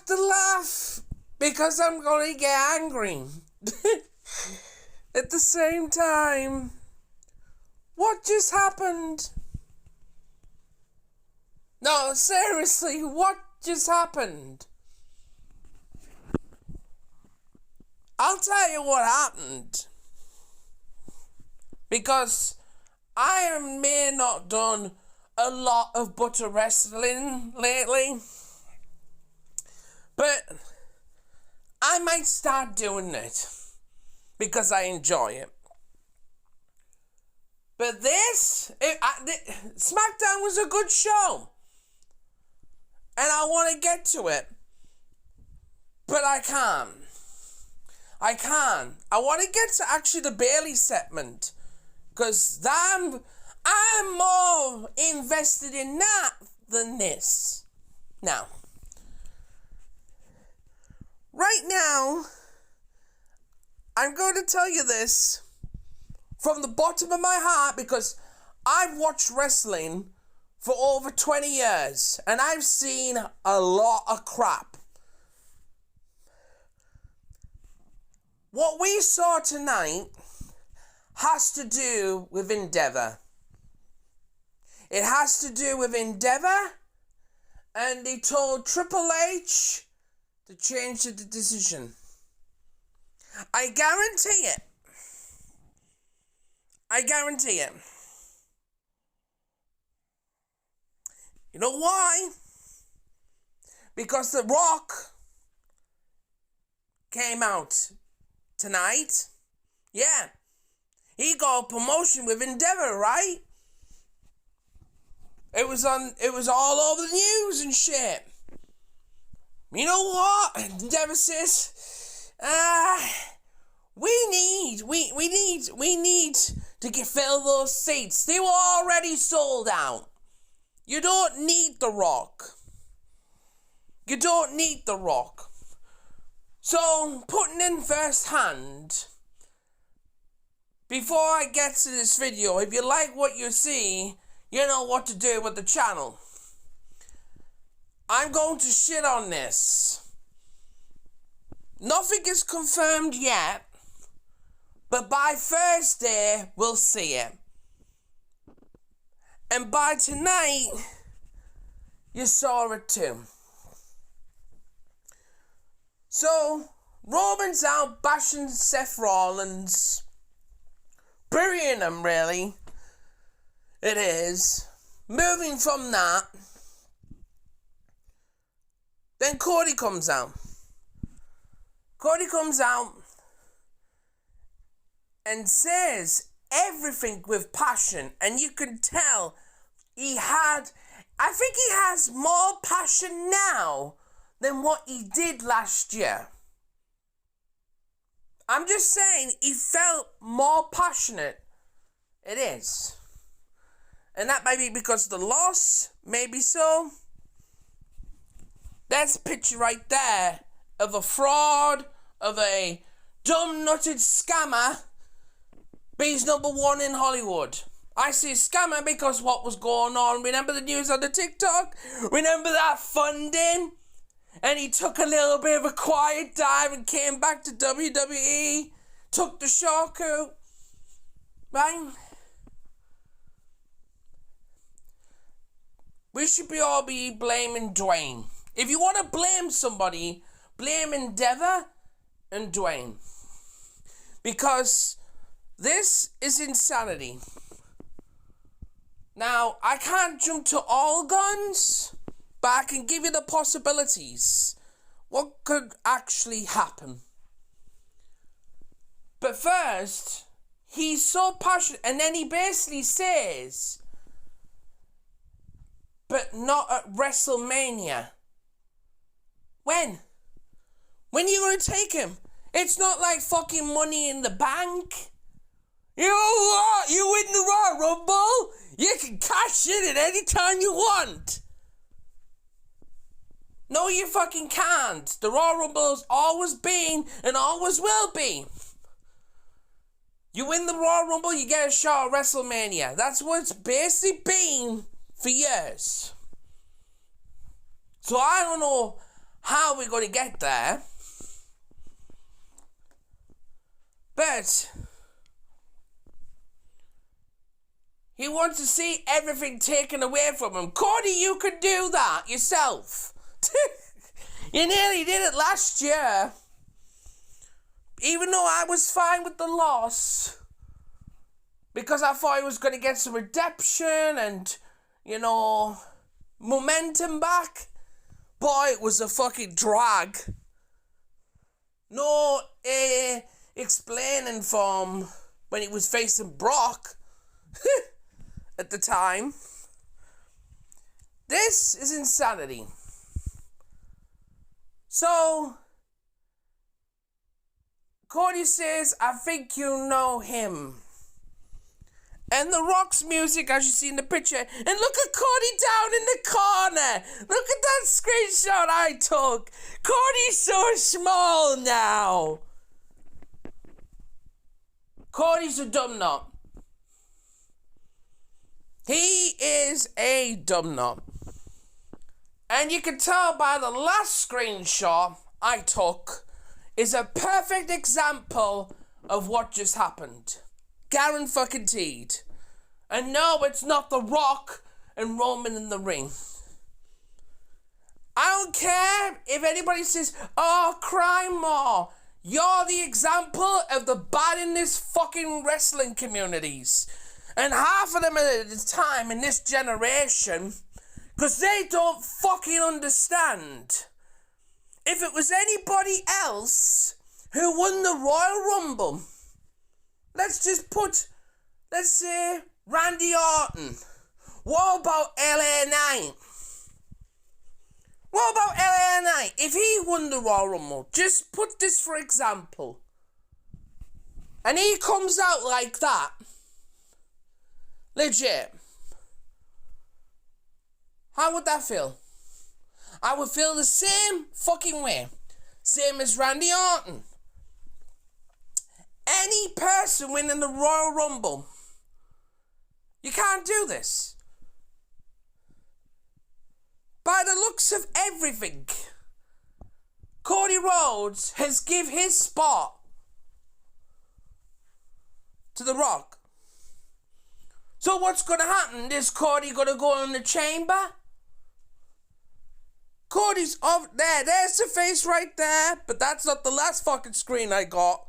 to laugh because I'm going to get angry. At the same time, what just happened? No, seriously, what just happened? I'll tell you what happened. Because I may not done a lot of butter wrestling lately, but I might start doing it because I enjoy it. But SmackDown was a good show, and I want to get to it, but I can't. I want to get to actually the Bayley segment, because I'm more invested in that than this. Now, right now, I'm going to tell you this from the bottom of my heart, because I've watched wrestling for over 20 years, and I've seen a lot of crap. What we saw tonight has to do with Endeavor. It has to do with Endeavor, and he told Triple H to change the decision. I guarantee it. You know why? Because The Rock came out tonight. Yeah. He got a promotion with Endeavor, right? It was all over the news and shit. You know what? Endeavor says, we need to fill those seats. They were already sold out. You don't need The Rock. So, putting in first hand, before I get to this video, if you like what you see, you know what to do with the channel. I'm going to shit on this. Nothing is confirmed yet, but by Thursday, we'll see it. And by tonight, you saw it too. So, Roman's out bashing Seth Rollins. Burying him, really. It is. Moving from that, then Cody comes out. And says everything with passion, and you can tell I think he has more passion now than what he did last year. I'm just saying, he felt more passionate. It is. And that might be because of the loss, maybe so. That's a picture right there of a fraud, of a dumb-nutted scammer, but he's number one in Hollywood. I say scammer because what was going on. Remember the news on the TikTok? Remember that funding? And he took a little bit of a quiet dive and came back to WWE. Took the shortcut. Right? We should all be blaming Dwayne. If you want to blame somebody, blame Endeavor and Dwayne. Because this is insanity. Now, I can't jump to all guns, but I can give you the possibilities. What could actually happen? But first, he's so passionate, and then he basically says, but not at WrestleMania. When? When are you going to take him? It's not like fucking Money in the Bank. You know what? You win the Royal Rumble, you can cash in at any time you want. No, you fucking can't. The Royal Rumble's always been and always will be. You win the Royal Rumble, you get a shot at WrestleMania. That's what it's basically been for years. So I don't know how we're going to get there. But he wants to see everything taken away from him. Cody, you could do that yourself. You nearly did it last year. Even though I was fine with the loss, because I thought he was going to get some redemption and, you know, momentum back. Boy, it was a fucking drag. No explaining from when he was facing Brock at the time. This is insanity. So, Cody says, I think you know him. And The Rock's music, as you see in the picture. And look at Cody down in the corner. Look at that screenshot I took. Cody's so small now. Cody's a dumb nut. He is a dumb nut. And you can tell by the last screenshot I took is a perfect example of what just happened. Guaranteed. And no, it's not The Rock and Roman in the ring. I don't care if anybody says, oh, cry more. You're the example of the bad in this fucking wrestling communities. And half of them at the time in this generation, because they don't fucking understand. If it was anybody else who won the Royal Rumble, let's say Randy Orton. What about LA Knight? What about LA Knight? If he won the Royal Rumble, just put this for example, and he comes out like that, legit, how would that feel? I would feel the same fucking way. Same as Randy Orton. Any person winning the Royal Rumble, you can't do this. By the looks of everything, Cody Rhodes has give his spot to The Rock. So what's going to happen? Is Cody going to go in the chamber? Cody's over there. There's the face right there. But that's not the last fucking screen I got.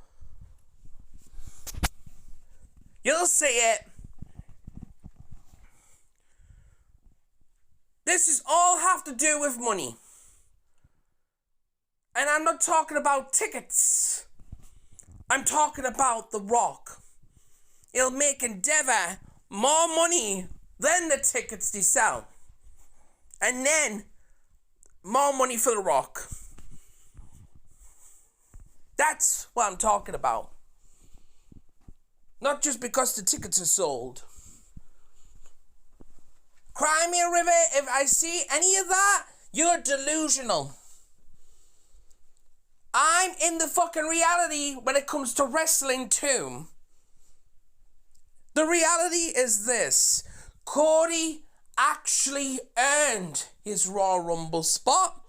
You'll see it. This is all have to do with money. And I'm not talking about tickets. I'm talking about The Rock. It'll make Endeavor more money than the tickets they sell. And then more money for The Rock. That's what I'm talking about. Not just because the tickets are sold. Cry me a river, if I see any of that, you're delusional. I'm in the fucking reality when it comes to wrestling too. The reality is this. Cody actually earned his Royal Rumble spot.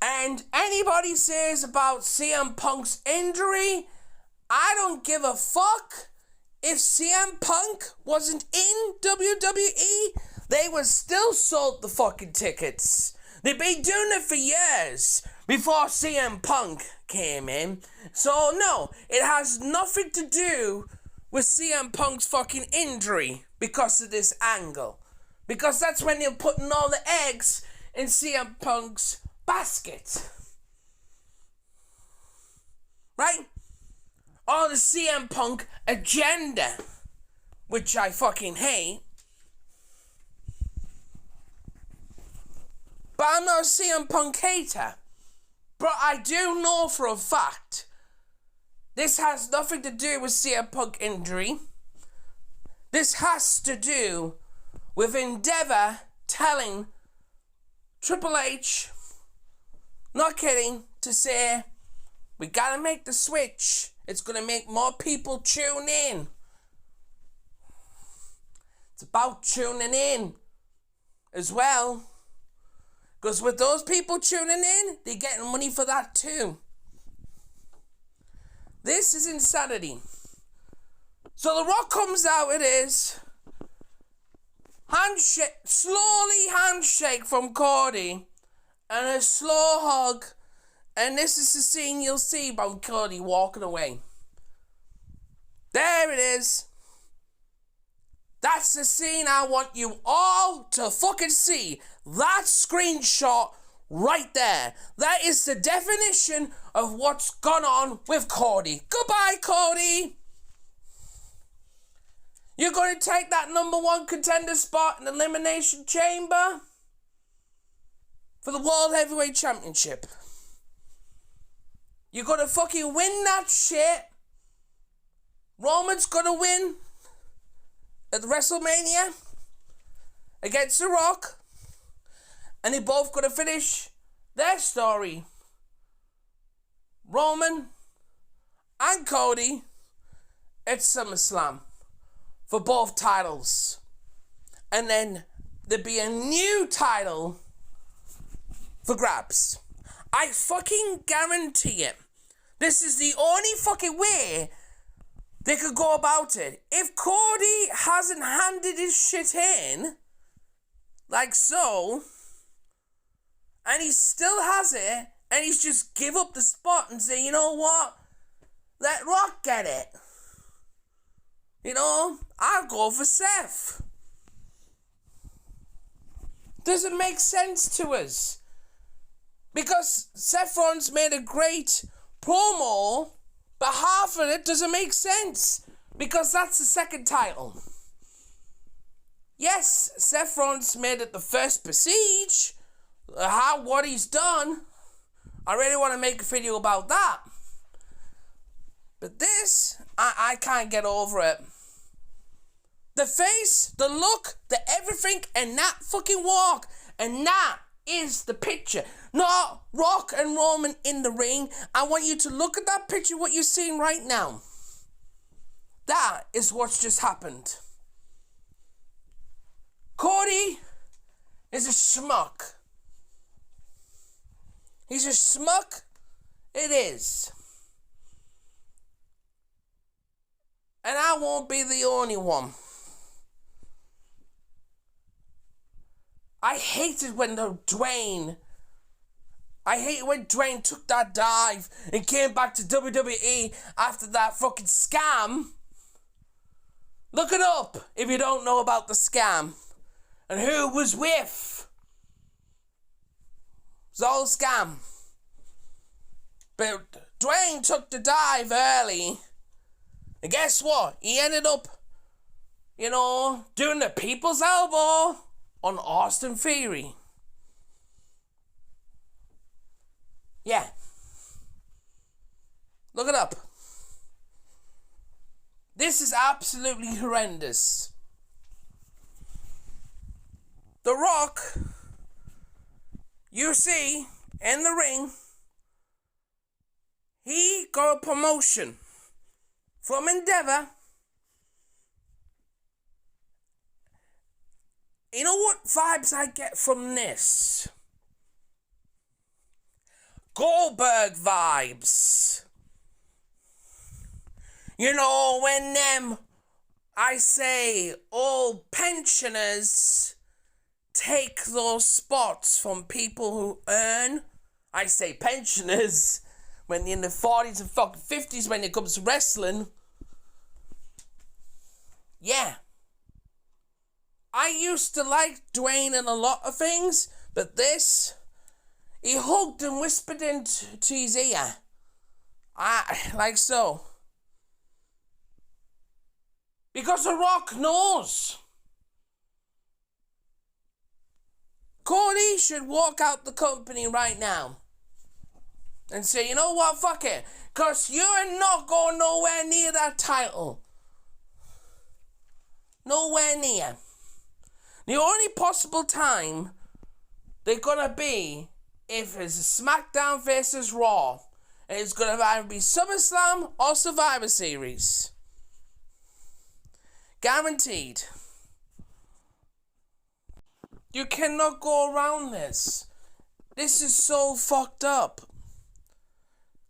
And anybody says about CM Punk's injury, I don't give a fuck. If CM Punk wasn't in WWE, they would still sold the fucking tickets. They've been doing it for years before CM Punk came in. So no, it has nothing to do with CM Punk's fucking injury because of this angle. Because that's when they're putting all the eggs in CM Punk's basket. Right? All the CM Punk agenda, which I fucking hate. But I'm not a CM Punk hater. But I do know for a fact this has nothing to do with CM Punk injury. This has to do with Endeavor telling Triple H, not kidding, to say, we gotta make the switch. It's gonna make more people tune in. It's about tuning in as well. Because with those people tuning in, they're getting money for that too. This is insanity. So The Rock comes out, it is. Slowly handshake from Cody. And a slow hug. And this is the scene you'll see about Cody walking away. There it is. That's the scene I want you all to fucking see. That screenshot right there. That is the definition of what's gone on with Cody. Goodbye, Cody. You're going to take that number one contender spot in the Elimination Chamber for the World Heavyweight Championship. You're going to fucking win that shit. Roman's going to win at WrestleMania against The Rock. And they both got to finish their story. Roman and Cody at SummerSlam for both titles. And then there'd be a new title for grabs. I fucking guarantee it. This is the only fucking way they could go about it. If Cody hasn't handed his shit in, like so, and he still has it, and he's just give up the spot and say, you know what? Let Rock get it. You know, I'll go for Seth. Doesn't make sense to us. Because Seth Rollins made a great promo, but half of it doesn't make sense. Because that's the second title. Yes, Seth Rollins made it the first Prestige. What he's done. I really want to make a video about that. But this, I can't get over it. The face, the look, the everything, and that fucking walk. And that is the picture. Not Rock and Roman in the ring. I want you to look at that picture, what you're seeing right now. That is what's just happened. Cody is a schmuck. He's a schmuck. It is. And I won't be the only one. I hated when Dwayne took that dive and came back to WWE after that fucking scam. Look it up if you don't know about the scam. And who it was with. It was all a scam. But Dwayne took the dive early. And guess what? He ended up, doing the people's elbow on Austin Theory. Yeah. Look it up. This is absolutely horrendous. The Rock, you see, in the ring, he got a promotion from Endeavor. You know what vibes I get from this? Goldberg vibes. You know, when I say, old pensioners take those spots from people who earn. I say pensioners when you're in the 40s and fucking 50s when it comes to wrestling. Yeah. I used to like Dwayne in a lot of things, but this, he hugged and whispered into his ear. Like so. Because The Rock knows. Cody should walk out the company right now and say, you know what, fuck it. Because you're not going nowhere near that title. Nowhere near. The only possible time they're going to be if it's SmackDown versus Raw. And it's going to either be SummerSlam or Survivor Series. Guaranteed. You cannot go around this. This is so fucked up.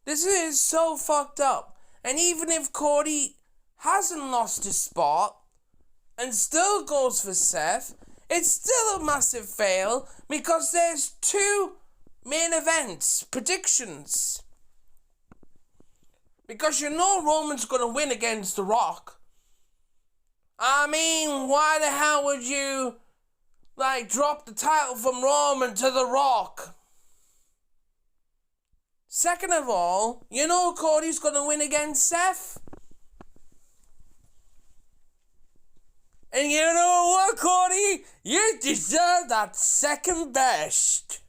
This is so fucked up. And even if Cody hasn't lost his spot and still goes for Seth, it's still a massive fail because there's 2 main events predictions. Because you know Roman's going to win against The Rock. I mean, why the hell would you, drop the title from Roman to The Rock? Second of all, you know Cody's going to win against Seth. And you know what, Cody? You deserve that second best.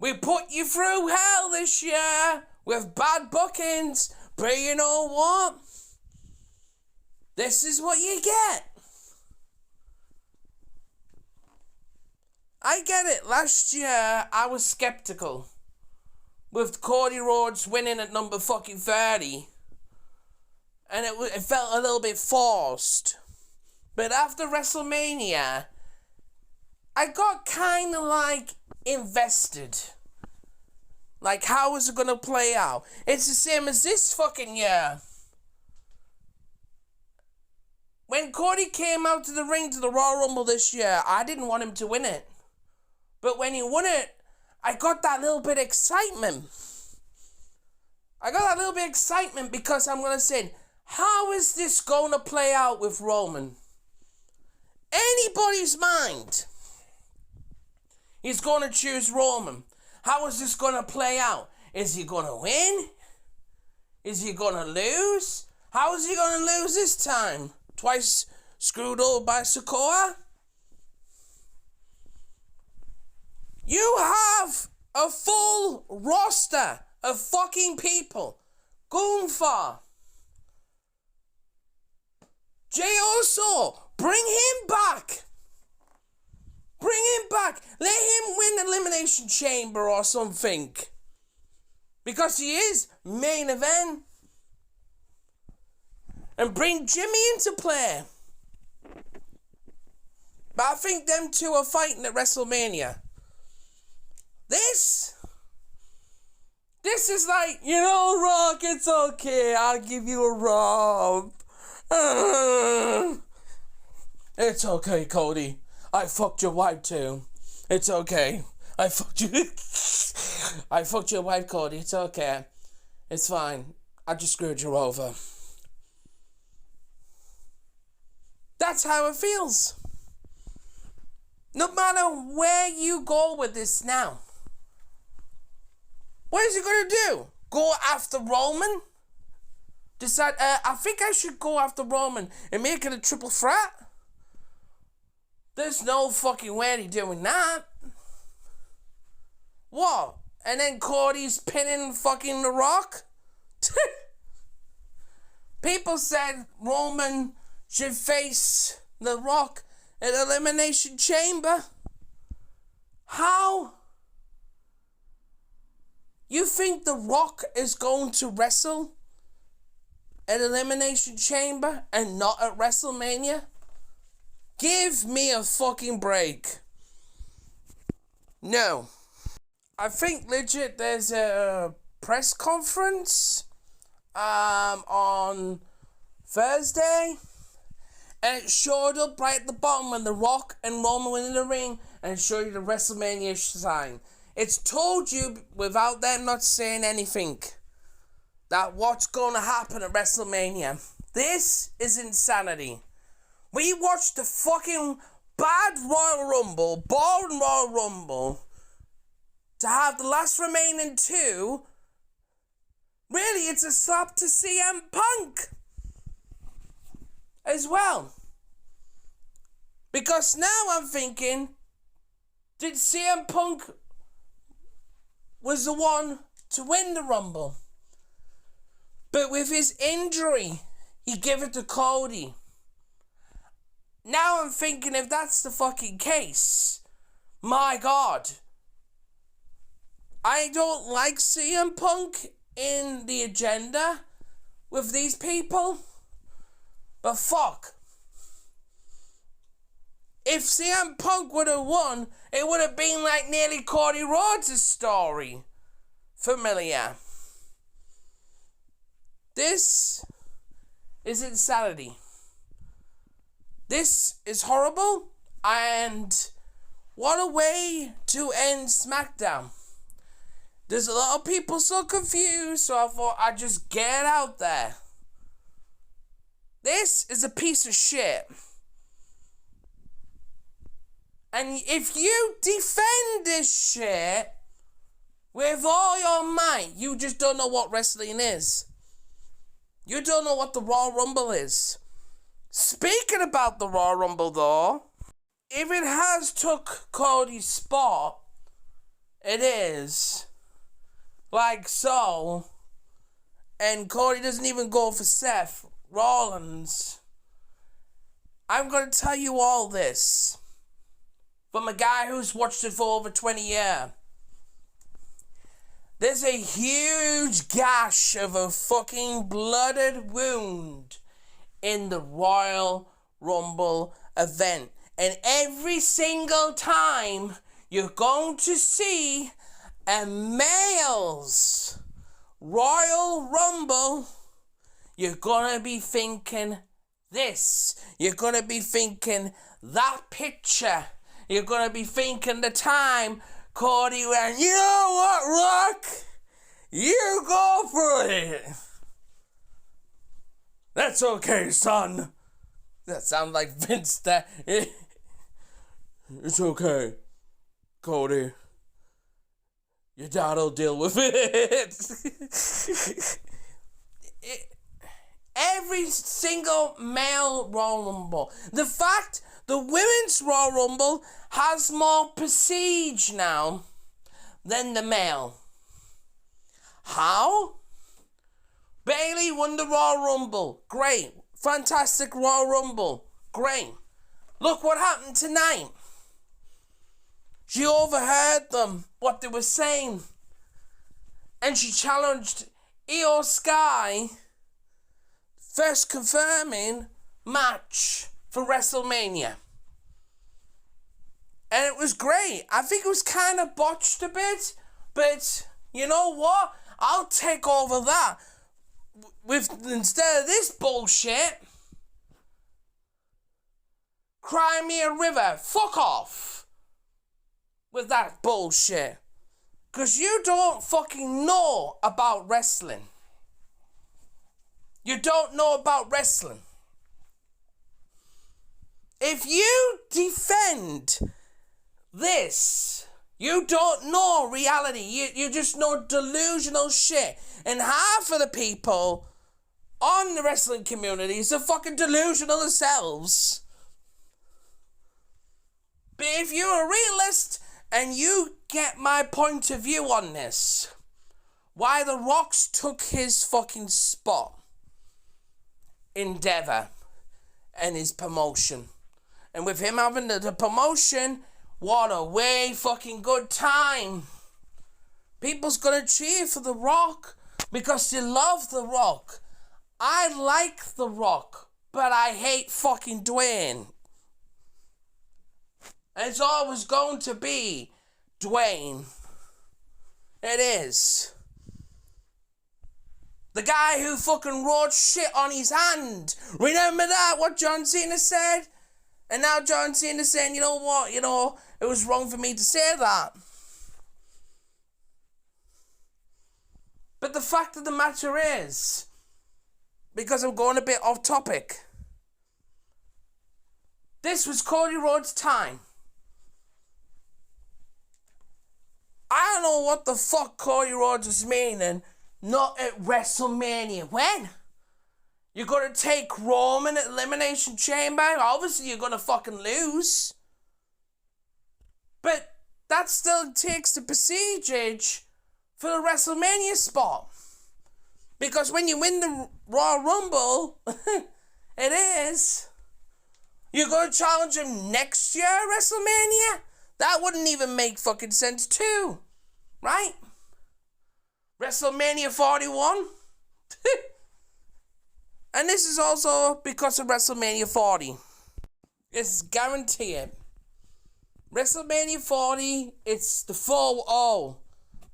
We put you through hell this year with bad bookings, but you know what? This is what you get. I get it. Last year, I was skeptical with Cody Rhodes winning at number fucking 30. And it felt a little bit forced. But after WrestleMania, I got kind of invested. How is it going to play out? It's the same as this fucking year. When Cody came out to the ring to the Royal Rumble this year, I didn't want him to win it. But when he won it, I got that little bit of excitement. Because I'm going to say, how is this going to play out with Roman? Anybody's mind. He's going to choose Roman. How is this going to play out? Is he going to win? Is he going to lose? How is he going to lose this time? Twice screwed over by Sikoa? You have a full roster of fucking people. Gunther. Jey Uso. Bring him back. Let him win the Elimination Chamber or something. Because he is main event. And bring Jimmy into play. But I think them 2 are fighting at WrestleMania. This is Rock, it's okay. I'll give you a rub. It's okay, Cody. I fucked your wife too. It's okay. I fucked your wife, Cody. It's okay. It's fine. I just screwed you over. That's how it feels. No matter where you go with this now. What is he going to do? Go after Roman? Decide, I think I should go after Roman and make it a triple threat? There's no fucking way he's doing that. What? And then Cody's pinning fucking The Rock? People said Roman should face The Rock at Elimination Chamber. How? You think The Rock is going to wrestle at Elimination Chamber and not at WrestleMania? Give me a fucking break. No. I think legit there's a press conference on Thursday, and it showed up right at the bottom when The Rock and Roman went in the ring, and it showed you the WrestleMania sign. It's told you, without them not saying anything, that what's going to happen at WrestleMania. This is insanity. We watched the fucking bad Royal Rumble, boring Royal Rumble, to have the last remaining 2. Really, it's a slap to CM Punk as well. Because now I'm thinking, did CM Punk was the one to win the Rumble? But with his injury, he gave it to Cody. Now I'm thinking, if that's the fucking case, my God, I don't like CM Punk in the agenda with these people, but fuck. If CM Punk would have won, it would have been like nearly Cody Rhodes' story. Familiar. This is insanity. This is horrible, and what a way to end SmackDown. There's a lot of people so confused, so I thought I'd just get out there. This is a piece of shit. And if you defend this shit with all your might, you just don't know what wrestling is. You don't know what the Royal Rumble is. Speaking about the Royal Rumble though, if it has took Cody's spot, it is like so, and Cody doesn't even go for Seth Rollins. I'm going to tell you all this from a guy who's watched it for over 20 years. There's a huge gash of a fucking blooded wound in the Royal Rumble event. And every single time you're going to see a male's Royal Rumble, you're going to be thinking this. You're going to be thinking that picture. You're going to be thinking the time Cody went, you know what, Rock? You go for it. That's okay, son. That sounds like Vince there. It's okay, Cody. Your dad'll deal with it. Every single male Royal Rumble. The fact the women's Royal Rumble has more prestige now than the male. How? Bayley won the Royal Rumble. Great. Fantastic Royal Rumble. Great. Look what happened tonight. She overheard them, what they were saying. And she challenged Io Sky, first confirming match for WrestleMania. And it was great. I think it was kind of botched a bit, but you know what? I'll take over that. Instead of this bullshit, Crimea River, fuck off with that bullshit. Because you don't fucking know about wrestling. You don't know about wrestling. If you defend this, you don't know reality. You just know delusional shit. And half of the people on the wrestling communities are fucking delusional themselves. But if you're a realist and you get my point of view on this, why The Rock's took his fucking spot, Endeavor, and his promotion. And with him having the promotion, what a way fucking good time. People's gonna cheer for The Rock because they love The Rock. I like The Rock, but I hate fucking Dwayne. And it's always going to be Dwayne. It is. The guy who fucking wrote shit on his hand. Remember that? What John Cena said? And now John Cena's saying, you know what? You know, it was wrong for me to say that. But the fact of the matter is, because I'm going a bit off topic, this was Cody Rhodes' time. I don't know what the fuck Cody Rhodes was meaning. Not at WrestleMania. When? You're going to take Roman at Elimination Chamber? Obviously you're going to fucking lose. But that still takes the prestige for the WrestleMania spot. Because when you win the Royal Rumble, it is. You're going to challenge him next year at WrestleMania? That wouldn't even make fucking sense too. Right? WrestleMania 41? And this is also because of WrestleMania 40. It's guaranteed. WrestleMania 40, it's the 4-0.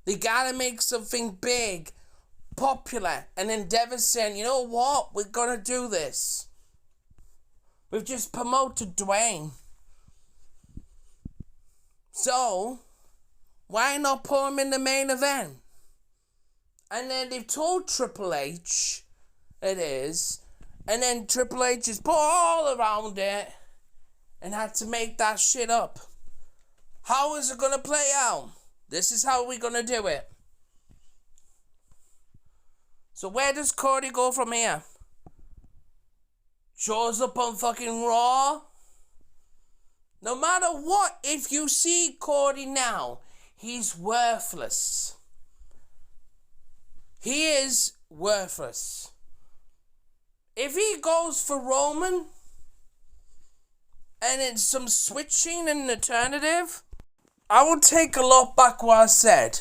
They gotta make something big, popular, and Endeavor saying, you know what? We're gonna do this. We've just promoted Dwayne. So, why not put him in the main event? And then they've told Triple H it is, and then Triple H is put all around it and had to make that shit up. How is it gonna play out? This is how we're gonna do it. So where does Cody go from here? Shows up on fucking Raw? No matter what, if you see Cody now, he's worthless. He is worthless. If he goes for Roman, and it's some switching and alternative, I will take a lot back what I said.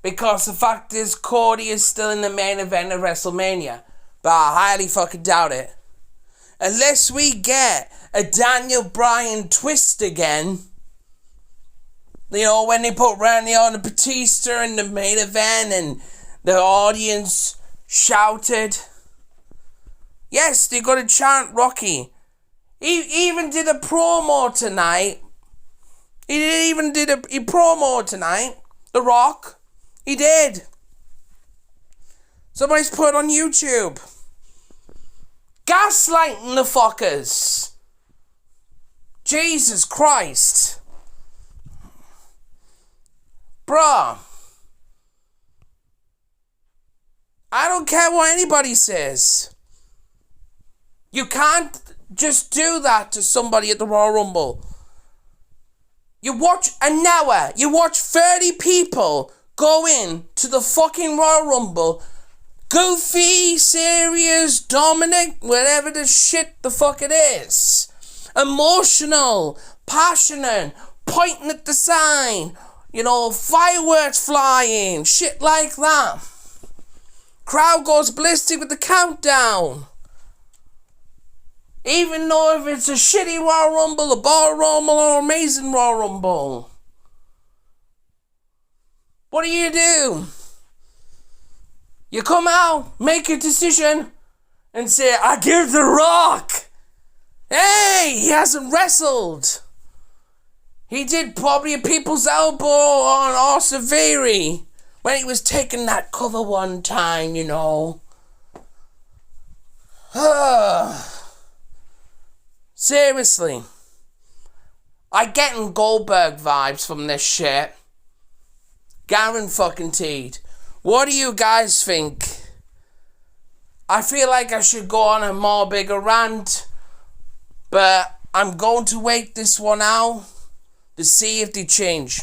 Because the fact is, Cody is still in the main event of WrestleMania. But I highly fucking doubt it. Unless we get a Daniel Bryan twist again. You know, when they put Randy Orton and Batista in the main event and the audience shouted. Yes, they got to chant Rocky. He even did a promo tonight. He promo tonight. The Rock. He did. Somebody's put it on YouTube. Gaslighting the fuckers. Jesus Christ. Bruh. I don't care what anybody says. You can't just do that to somebody at the Royal Rumble. You watch an hour. You watch 30 people go in to the fucking Royal Rumble. Goofy, serious, Dominic, whatever the shit the fuck it is. Emotional, passionate, pointing at the sign. You know, fireworks flying, shit like that. Crowd goes ballistic with the countdown. Even though if it's a shitty Royal Rumble, a Bar Rumble, or amazing Royal Rumble. What do? You come out, make a decision, and say, I give The Rock. Hey, he hasn't wrestled. He did probably a people's elbow on Austin Theory when he was taking that cover one time, you know. Seriously. I'm getting Goldberg vibes from this shit. Guaranteed. What do you guys think? I feel like I should go on a more bigger rant, but I'm going to wait this one out to see if they change.